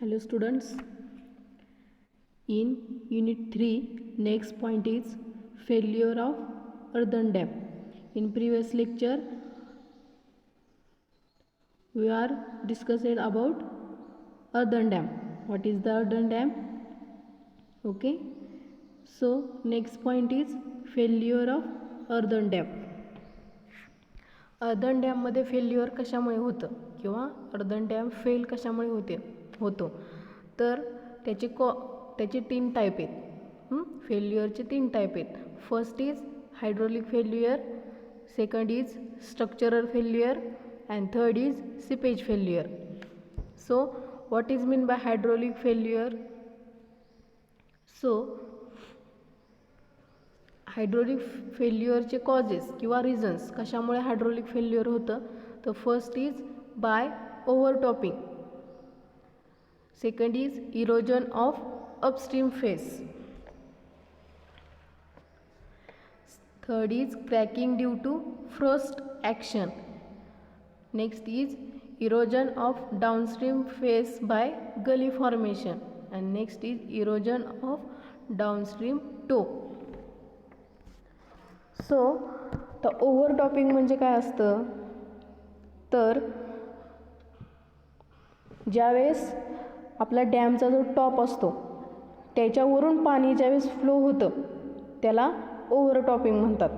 Hello students, in unit 3 next point is failure of earthen dam. In previous lecture we are discussed about earthen dam. What is the earthen dam? Okay, so next point is failure of earthen dam. earthen dam मध्ये failure कशामुळे होतं किंवा earthen dam fail कशामुळे होतो तर त्याचे 3 type आहेत. फेल्युअरचे 3 टाईप आहेत. First is hydraulic failure, second is structural failure and third is seepage failure. So what is mean by hydraulic failure? So hydraulic फेल्युअरचे कॉजेस किंवा रिझन्स कशामुळे हायड्रोलिक फेल्युअर होतं तर first is by overtopping, second is erosion of upstream face, third is cracking due to frost action, next is erosion of downstream face by gully formation and next is erosion of downstream toe. So तर ओव्हरटॉपिंग म्हणजे काय असतं तर ज्यावेळेस आपला डॅमचा जो top असतो त्याच्यावरून पाणी ज्यावेळेस फ्लो होतं त्याला ओव्हरटॉपिंग म्हणतात.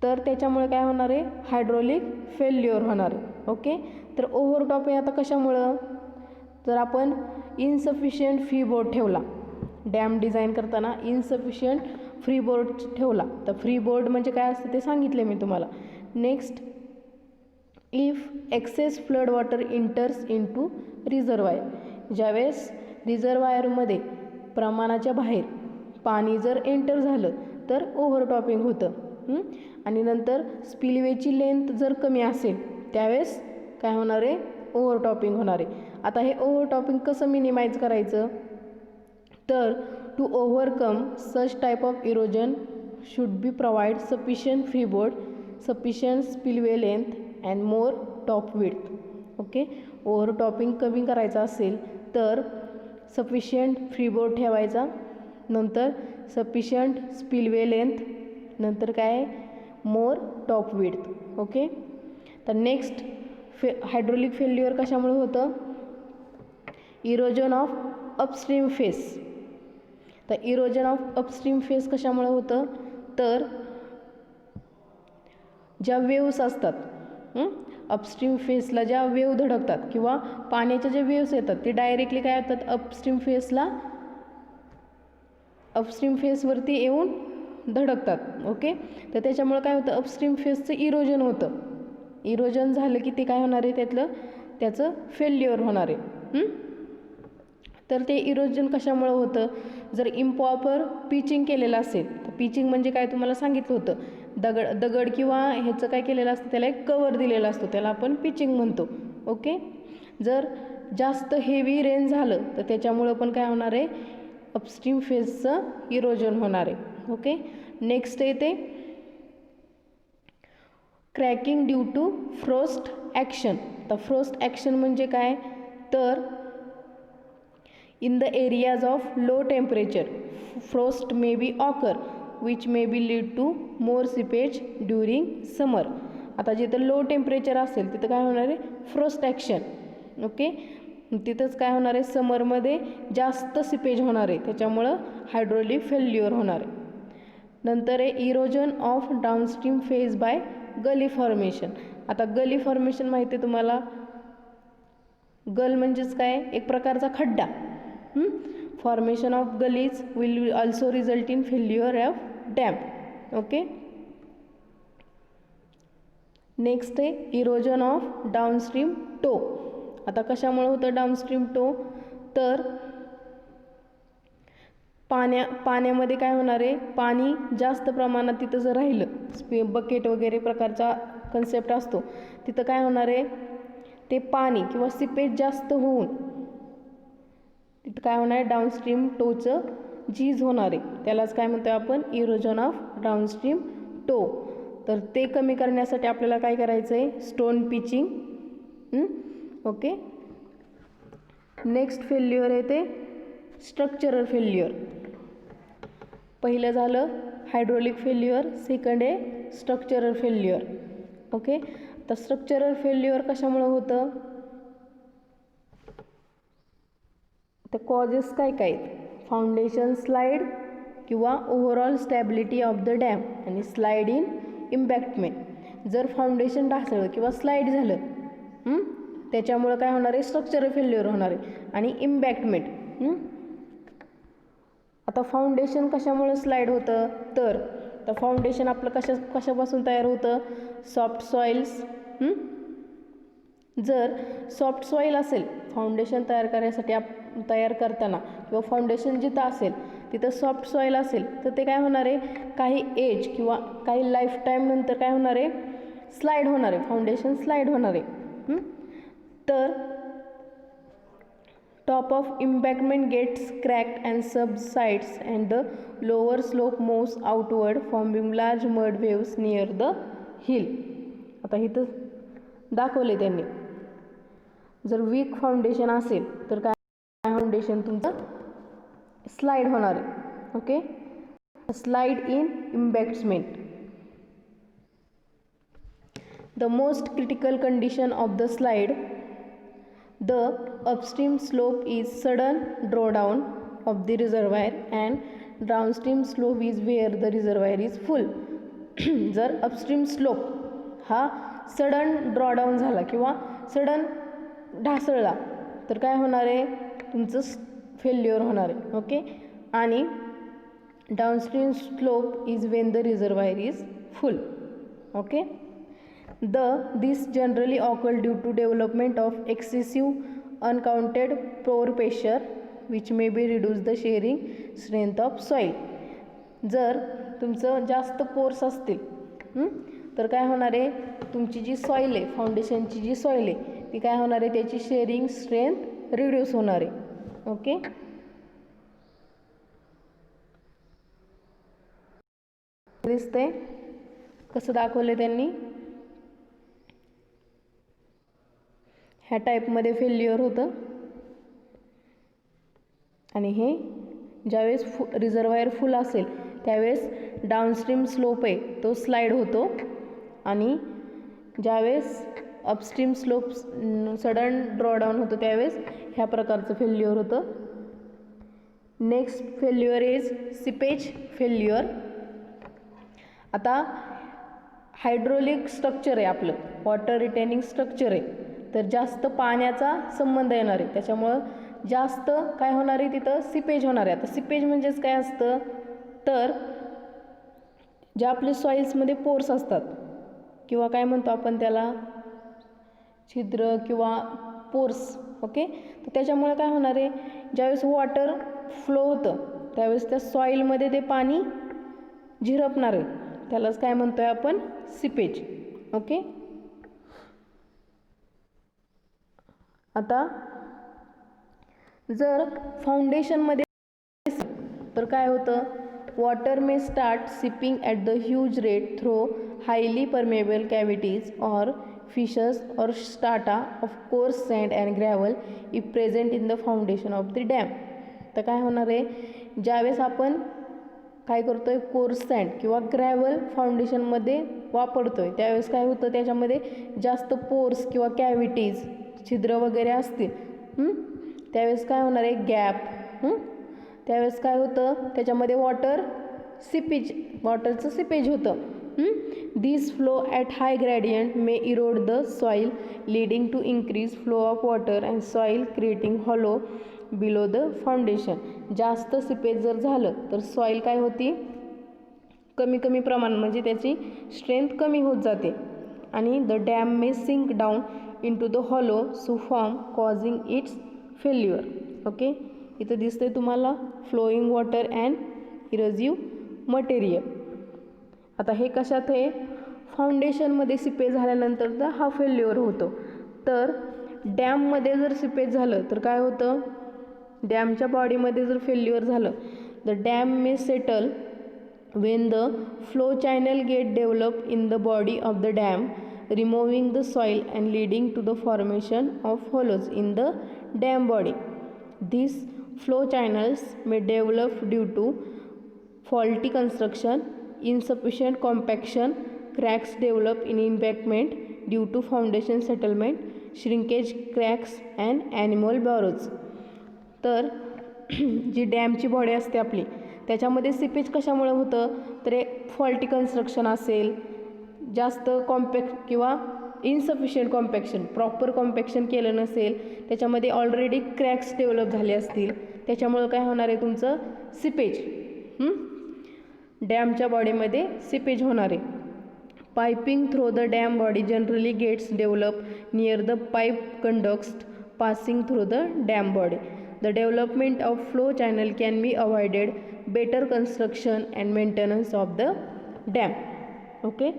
तर त्याच्यामुळे काय होणार आहे? हायड्रोलिक फेल्युअर होणार आहे. ओके, तर ओव्हरटॉपिंग आता कशामुळं? जर आपण इनसफिशियंट फ्रीबोर्ड ठेवला, डॅम डिझाईन करताना इनसफिशियंट फ्रीबोर्ड ठेवला तर फ्रीबोर्ड म्हणजे काय असतं ते सांगितले मी तुम्हाला. Next, if excess flood water enters into reservoir, ज्यावेळेस रिझर्वायरमध्ये प्रमाणाच्या बाहेर पाणी जर एंटर झालं तर ओव्हरटॉपिंग होतं. आणि नंतर स्पिलवेची लेंथ जर कमी असेल त्यावेळेस काय होणार आहे? ओव्हरटॉपिंग होणार आहे. आता हे ओव्हरटॉपिंग कसं मिनिमाइज करायचं तर to overcome such type of erosion should be provide sufficient freeboard, sufficient spillway length and more top width. Okay, overtopping कमी करायचं असेल तर सफिशियंट फ्रीबोर्ड ठेवायचा, नंतर सफिशियंट स्पिलवे लेंथ, नंतर काय मोर टॉप विड्थ. ओके, तर नेक्स्ट हायड्रोलिक फेल्युअर कशामुळे होतं? Erosion of upstream face. तर इरोजन ऑफ अपस्ट्रीम फेस कशामुळे होतं तर ज्या वेव्स असतात अपस्ट्रीम फेसला, ज्या वेव्ह धडकतात किंवा पाण्याच्या ज्या वेव्स येतात ते डायरेक्टली काय होतात अपस्ट्रीम फेसवरती येऊन धडकतात. ओके, तर त्याच्यामुळे काय होतं? अपस्ट्रीम फेसचं इरोजन होतं. इरोजन झालं की ते काय होणार आहे? त्याचं फेल्युअर होणार आहे. तर ते इरोजन कशामुळे होतं? जर इम्प्रॉपर पिचिंग केलेलं असेल तर पिचिंग म्हणजे काय तुम्हाला सांगितलं होतं, दगड किंवा ह्याचं काय केलेलं असतं त्याला एक कवर दिलेला असतो, त्याला आपण पिचिंग म्हणतो. ओके, जर जास्त हेवी रेन झालं तर त्याच्यामुळं पण काय होणार आहे? अपस्ट्रीम फेसचं इरोजन होणार आहे. ओके, नेक्स्ट येते cracking due to frost action. तर फ्रॉस्ट ॲक्शन म्हणजे काय तर in the areas of low temperature frost may be occur which may be lead to more seepage during summer. आता जिथं लो टेम्परेचर असेल तिथं काय होणार आहे? Frost action. ओके, तिथंच काय होणार आहे? समरमध्ये जास्त सिपेज होणार आहे, त्याच्यामुळं हायड्रोलिक फेल्युअर होणार आहे. नंतर आहे erosion of downstream face by gully formation. आता गली फॉर्मेशन माहिती आहे तुम्हाला? गल म्हणजेच काय? एक प्रकारचा खड्डा. Formation of gullies will also result in failure of dam. Okay, next आहे इरोजन ऑफ डाउनस्ट्रीम टो. आता कशामुळे होतं डाउनस्ट्रीम टो तर पाण्यामध्ये काय होणार आहे? पाणी जास्त प्रमाणात तिथं जर राहिलं, बकेट वगैरे प्रकारचा कन्सेप्ट असतो, तिथं काय होणार आहे? ते पाणी किंवा सिपेज जास्त होऊन तिथं काय होणार आहे? डाउनस्ट्रीम टोचं झीज होणार आहे, त्यालाच काय म्हणतो आपण? इरोजन ऑफ डाउनस्ट्रीम टो. तर ते कमी करण्यासाठी आपल्याला काय करायचं आहे? Stone pitching. Okay, next failure आहे ते स्ट्रक्चरल फेल्युअर. पहिलं झालं हायड्रोलिक फेल्युअर, सेकंड आहे स्ट्रक्चरल फेल्युअर. ओके, तर स्ट्रक्चरल फेल्युअर कशामुळे होतं, तर कॉजेस काय काय, फाउंडेशन स्लाइड किंवा overall stability of the dam आणि स्लाइड इन इम्पॅक्टमेंट. जर फाउंडेशन ढासळलं किंवा स्लाइड झालं त्याच्यामुळं काय होणार आहे, स्ट्रक्चरल फेल्युअर होणार आहे. आणि इम्पॅक्टमेंट, आता फाउंडेशन कशामुळे स्लाइड होतं, तर फाउंडेशन आपलं कशापासून तयार होतं, सॉफ्ट सॉइल्स. जर सॉफ्ट सॉईल असेल फाउंडेशन तयार करताना किंवा फाउंडेशन जिथं असेल तिथं सॉफ्ट सॉईल असेल तर ते काय होणार आहे, काही एज किंवा काही लाईफ टाईम नंतर काय होणार आहे, स्लाइड होणार आहे, फाउंडेशन स्लाइड होणार आहे. तर top of embankment gets cracked and subsides and the lower slope moves outward forming large mud waves near the hill. आता इथं दाखवले त्यांनी, जर वीक फाउंडेशन असेल तर काय फाउंडेशन तुमचं स्लाइड होणार आहे. Okay, slide in embankment. The most critical condition of the slide, the upstream slope is sudden drawdown of the reservoir and downstream slope is where the reservoir is full. जर upstream slope हा sudden ड्रॉडाऊन झाला किंवा sudden ढासळला तर काय होणार आहे, तुमचं फेल्युअर होणार आहे. ओके, आणि downstream slope is Wien the reservoir is full. Okay, this generally occur due to development of excessive uncounted pore pressure which may be reduce the shearing strength of soil. जर तुमचं जास्त pores असतील तर काय होणार आहे, तुमची जी सॉईल आहे फाउंडेशनची जी सॉईल आहे ती काय होणार आहे, त्याची शेअरिंग स्ट्रेंथ रिड्यूस होणार आहे. ओके, दिसतंय कसं दाखवलं त्यांनी, ह्या टाईपमध्ये फेल्युअर होतं. आणि हे ज्यावेळेस रिझर्वायर फुल असेल त्यावेळेस डाउनस्ट्रीम स्लोप आहे तो स्लाइड होतो आणि ज्यावेळेस अपस्ट्रीम स्लोप सडन ड्रॉडाऊन होतो त्यावेळेस ह्या प्रकारचं फेल्युअर होतं. Next failure is seepage failure. आता हायड्रोलिक स्ट्रक्चर आहे आपलं, वॉटर रिटेनिंग स्ट्रक्चर आहे, तर जास्त पाण्याचा संबंध येणार आहे त्याच्यामुळं जास्त काय होणार आहे, तिथं सिपेज होणार आहे. आता सिपेज म्हणजेच काय असतं, तर ज्या आपले सॉईल्समध्ये पोर्स असतात किंवा काय म्हणतो आपण त्याला छिद्र किंवा पोर्स. ओके, तर त्याच्यामुळे काय होणार आहे, ज्यावेळेस वॉटर फ्लो होतं त्यावेळेस त्या सॉईलमध्ये ते पाणी झिरपणार आहे, त्यालाच काय म्हणतोय आपण, सिपेज. ओके, आता जर फाउंडेशनमध्ये तर काय होतं, water may start seeping at the huge rate through highly permeable cavities or fissures or strata of coarse sand and gravel if present in the foundation of the dam. तर काय होणार आहे, ज्यावेळेस आपण काय करतो आहे, कोर्स सँड किंवा ग्रॅव्हल फाउंडेशनमध्ये वापरतो आहे त्यावेळेस काय होतं, त्याच्यामध्ये जास्त पोर्स किंवा कॅव्हिटीज छिद्र वगैरे असतील त्यावेळेस काय होणार आहे, गॅप. त्यावेळेस काय होतं, त्याच्यामध्ये वॉटरचं सिपेज होतं. This flow at high gradient may erode the soil leading to increase flow of water and soil creating hollow below the foundation. जास्त सिपेज जर झालं तर सॉईल काय होती, कमी प्रमाण म्हणजे त्याची स्ट्रेंथ कमी होत जाते आणि the dam may sink down into the hollow so form causing its failure. Okay, इथं दिसतंय तुम्हाला flowing water and erosive material. आता हे कशात आहे, फाउंडेशनमध्ये सिपेज झाल्यानंतर हा फेल्युअर होतो. तर डॅममध्ये जर सिपेज झालं तर काय होतं, डॅमच्या बॉडीमध्ये जर फेल्युअर झालं the dam may settle when the flow channel get developed in the body of the dam removing the soil and leading to the formation of hollows in the dam body. These flow channels may develop due to faulty construction, insufficient compaction, cracks develop in embankment due to foundation settlement, shrinkage cracks and animal burrows. तर जी डॅमची body असते आपली त्याच्यामध्ये seepage कशामुळे होतं तर faulty construction असेल, जास्त compact किंवा इनसफिशियंट कॉम्पॅक्शन, प्रॉपर कॉम्पॅक्शन केलं नसेल, त्याच्यामध्ये ऑलरेडी क्रॅक्स डेव्हलप झाले असतील, त्याच्यामुळं काय होणार आहे तुमचं सिपेज, डॅमच्या बॉडीमध्ये सिपेज होणार आहे. Piping through the dam body generally gets develop near the pipe conducts passing through the dam body. The development of flow channel can be avoided, better construction and maintenance of the dam. Okay.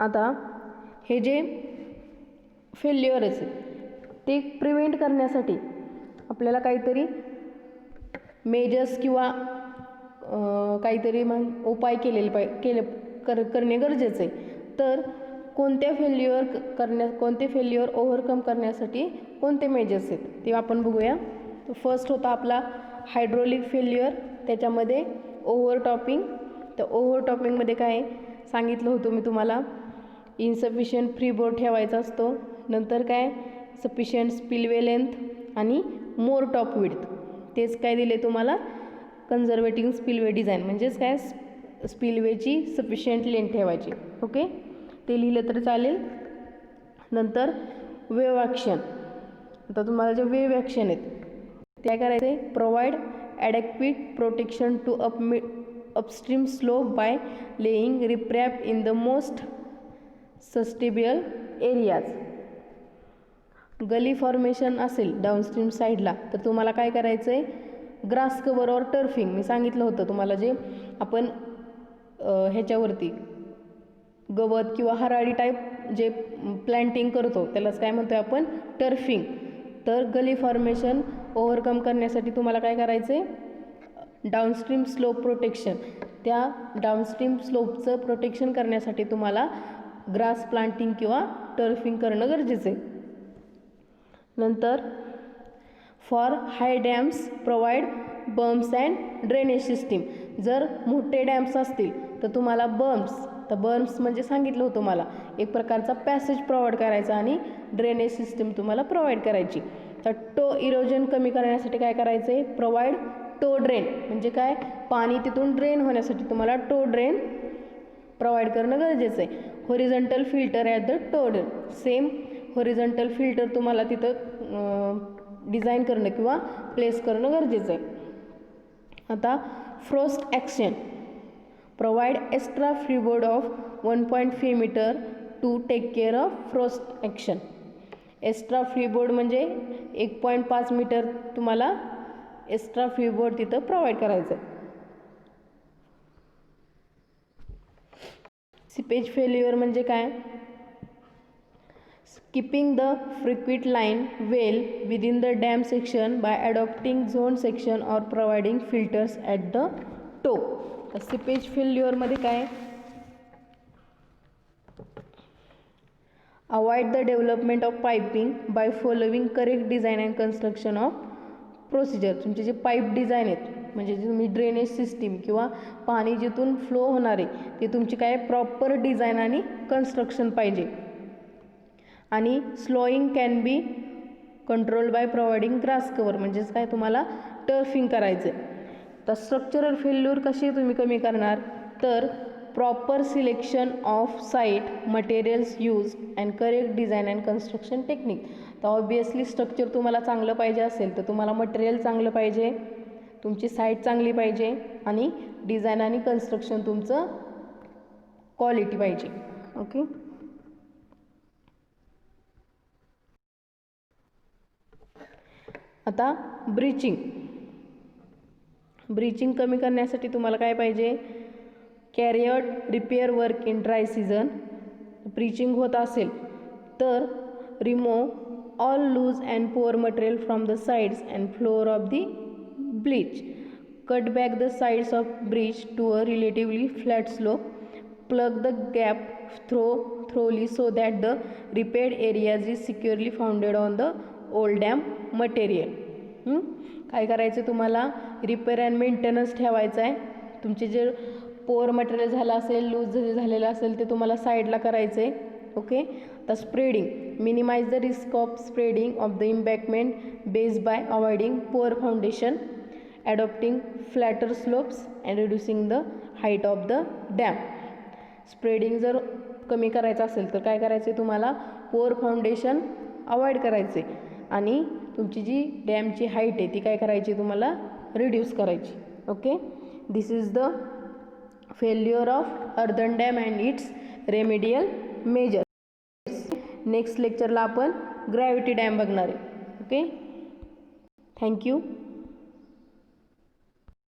आता हे जे failures ते prevent करण्यासाठी आपल्याला काहीतरी measures किंवा काहीतरी उपाय करणे गरजेचं आहे. तर कोणते फेल्युअर ओव्हरकम करण्यासाठी कोणते मेजर्स आहेत ते आपण बघूया. फर्स्ट होता आपला हायड्रोलिक फेल्युअर, त्याच्यामध्ये ओव्हरटॉपिंग. तर ओव्हरटॉपिंगमध्ये काय सांगितलं होतं मी तुम्हाला, इनसफिशियंट फ्रीबोर्ड ठेवायचा असतो, नंतर काय सफिशियंट स्पिलवे लेंथ आणि मोर टॉप विड्थ. तेच काय दिले तुम्हाला कन्झर्वेटिंग स्पिलवे डिझाईन, म्हणजेच काय स्पिलवेची सफिशियंट लेंथ ठेवायची. ओके, ते लिहिलं तर चालेल. नंतर वेव्ह ॲक्शन. आता तुम्हाला जे वेव्ह ॲक्शन आहेत ते काय करायचं आहे, provide adequate protection to upstream slope by laying riprap in the most susceptible areas. Gully formation असेल डाऊनस्ट्रीम साईडला तर तुम्हाला काय करायचं आहे, ग्रास कवर और टर्फिंग. मी सांगितलं होतं तुम्हाला जे आपण ह्याच्यावरती गवत किंवा हराळी टाईप जे प्लॅन्टिंग करतो त्यालाच काय म्हणतो आहे आपण, टर्फिंग. तर गली फॉर्मेशन ओव्हरकम करण्यासाठी तुम्हाला काय करायचं आहे, डाऊनस्ट्रीम स्लोप प्रोटेक्शन. त्या डाऊनस्ट्रीम स्लोपचं प्रोटेक्शन करण्यासाठी तुम्हाला ग्रास प्लांटिंग किंवा टर्फिंग करणं गरजेचं आहे. नंतर for high dams provide bumps and drainage system. जर मोठे डॅम्स असतील तर तुम्हाला बम्प्स, तर बम्प्स म्हणजे सांगितलं होतं मला एक प्रकारचा पॅसेज प्रोव्हाइड करायचा आणि ड्रेनेज सिस्टीम तुम्हाला प्रोव्हाइड करायची. तर टो इरोजन कमी करण्यासाठी काय करायचं आहे, प्रोव्हाइड टो ड्रेन. म्हणजे काय, पाणी तिथून ड्रेन होण्यासाठी तुम्हाला टो ड्रेन प्रोव्हाइड करणं गरजेचं आहे. Horizontal filter at the toe drain. Same horizontal filter तुम्हाला तिथं डिझाईन करणं किंवा प्लेस करणं गरजेचं आहे. आता frost action. Provide extra freeboard of 1.5 metre to take care of frost action. Extra freeboard म्हणजे 1.5 मीटर तुम्हाला एक्स्ट्रा फ्रीबोर्ड तिथं प्रोव्हाइड करायचं आहे. सिपेज फेल्युअर म्हणजे काय, कीपिंग द फ्रिक्वेंट line well within the dam section by adopting zone section or providing filters at the toe. Seepage फेल्युअरमध्ये काय, avoid the development of piping by following correct design and construction of procedure. तुमचे जे pipe design आहेत म्हणजे जे तुम्ही drainage system किंवा पाणी जिथून फ्लो होणार आहे ते तुमची काय प्रॉपर डिझाईन आणि कन्स्ट्रक्शन पाहिजे. आणि sloughing can be control by providing grass cover. म्हणजेच काय तुम्हाला टर्फिंग करायचं आहे. तर स्ट्रक्चरल फेल्युअर कशी तुम्ही कमी करणार, तर proper selection of site, materials use and correct design and construction technique. तर ऑब्वियसली स्ट्रक्चर तुम्हाला चांगलं पाहिजे असेल तर तुम्हाला मटेरियल चांगलं पाहिजे, तुमची साईट चांगली पाहिजे आणि डिझाईन आणि कन्स्ट्रक्शन तुमचं क्वालिटी पाहिजे. ओके, आता ब्रीचिंग. ब्रीचिंग कमी करण्यासाठी तुम्हाला काय पाहिजे, carry out repair work in dry season. Breaching होत असेल तर remove all loose and poor material from the sides and floor of the breach. Cut back the sides of bridge to a relatively flat slope, plug the gap thoroughly so that the repaired areas is securely founded on the old dam material. काय करायचं तुम्हाला, repair and maintenance ठेवायचं आहे. तुमचे जे pour material झालं असेल, loose झालेलं असेल ते तुम्हाला साईडला करायचं आहे. ओके. तर spreading, minimize the risk of spreading of the embankment base by avoiding poor foundation, adopting flatter slopes and reducing the height of the dam. Spreading जर कमी करायचं असेल तर काय करायचं आहे तुम्हाला, पोअर फाउंडेशन अवॉइड करायचे आणि तुमची जी डॅमची हाईट आहे ती काय करायची तुम्हाला, रिड्यूस करायची. Okay. This is the failure of earthen dam and its remedial measures. Next लेक्चरला आपण ग्रॅव्हिटी डॅम बघणार आहे. ओके. थँक्यू.